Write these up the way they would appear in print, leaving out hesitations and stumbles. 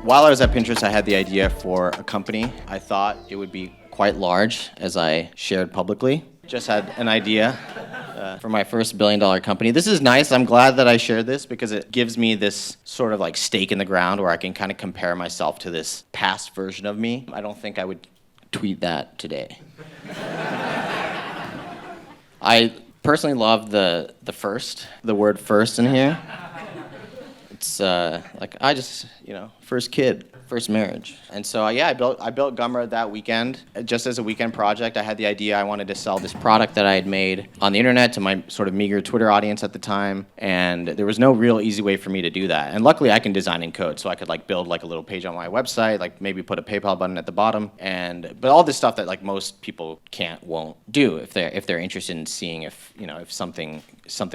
While I was at Pinterest, I had the idea for a company. I thought it would be quite large, as I shared publicly. Just had an idea for my first billion-dollar company. This is nice. I'm glad that I shared this because it gives me this sort of like stake in the ground where I can kind of compare myself to this past version of me. I don't think I would tweet that today. I personally love the word first in here. It's first kid, first marriage. And so I built Gumroad that weekend, just as a weekend project. I had the idea I wanted to sell this product that I had made on the internet to my sort of meager Twitter audience at the time, and there was no real easy way for me to do that. And luckily I can design and code, so I could build a little page on my website, maybe put a PayPal button at the bottom, but all this stuff that most people won't do if they're interested in seeing if something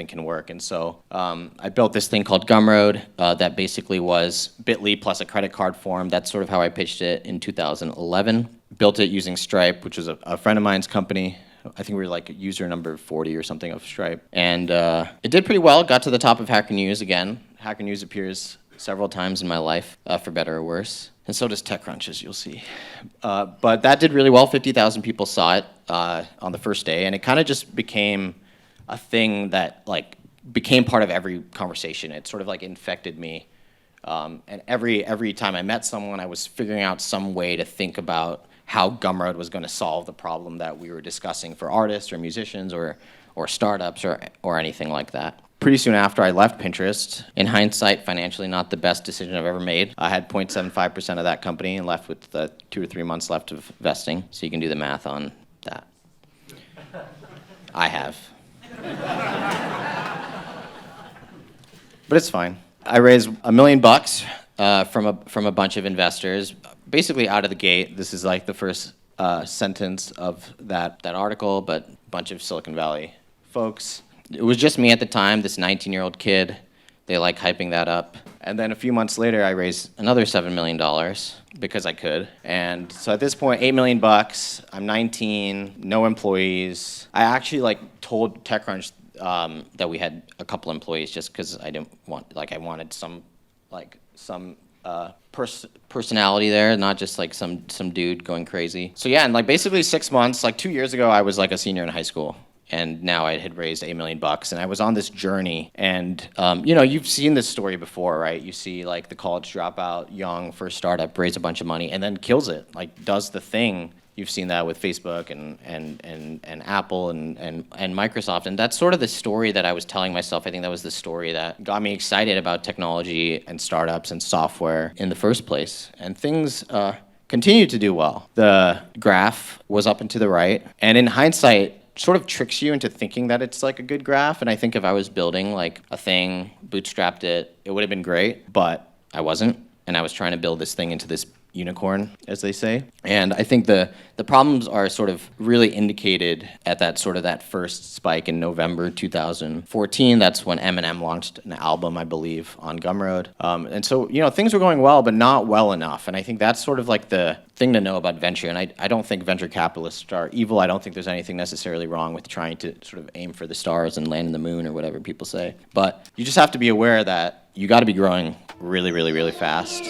can work. And so I built this thing called Gumroad that basically was Bitly plus a credit card form. That's sort of how I pitched it in 2011. Built it using Stripe, which was a friend of mine's company. I think we were user number 40 or something of Stripe. And it did pretty well. Got to the top of Hacker News again. Hacker News appears several times in my life, for better or worse. And so does TechCrunch, as you'll see. But that did really well. 50,000 people saw it on the first day. And it kind of just became a thing that became part of every conversation. It sort of infected me. And every time I met someone, I was figuring out some way to think about how Gumroad was going to solve the problem that we were discussing for artists or musicians or startups or anything like that. Pretty soon after I left Pinterest, in hindsight, financially not the best decision I've ever made. I had 0.75% of that company and left with 2 or 3 months left of vesting, so you can do the math on that. I have. But it's fine. I raised $1 million from a bunch of investors, basically out of the gate. This is the first sentence of that article, but a bunch of Silicon Valley folks. It was just me at the time, this 19-year-old kid. They hyping that up. And then a few months later, I raised another $7 million because I could. And so at this point, $8 million. I'm 19, no employees. I actually told TechCrunch that we had a couple employees just because I didn't want, I wanted some personality there, not just some dude going crazy. So yeah, and basically 6 months, 2 years ago, I was a senior in high school. And now I had raised $8 million, and I was on this journey. And you've seen this story before, right? You see the college dropout, young, first startup, raise a bunch of money, and then kills it, does the thing. You've seen that with Facebook and Apple and Microsoft, and that's sort of the story that I was telling myself. I think that was the story that got me excited about technology and startups and software in the first place. And things continued to do well. The graph was up and to the right, and in hindsight, sort of tricks you into thinking that it's a good graph. And I think if I was building a thing, bootstrapped it, it would have been great, but I wasn't. And I was trying to build this thing into this unicorn, as they say. And I think the problems are sort of really indicated at that first spike in November 2014. That's when Eminem launched an album, I believe, on Gumroad. And so, things were going well, but not well enough. And I think that's sort of the thing to know about venture. And I don't think venture capitalists are evil. I don't think there's anything necessarily wrong with trying to sort of aim for the stars and land in the moon or whatever people say. But you just have to be aware that you got to be growing really, really, really fast.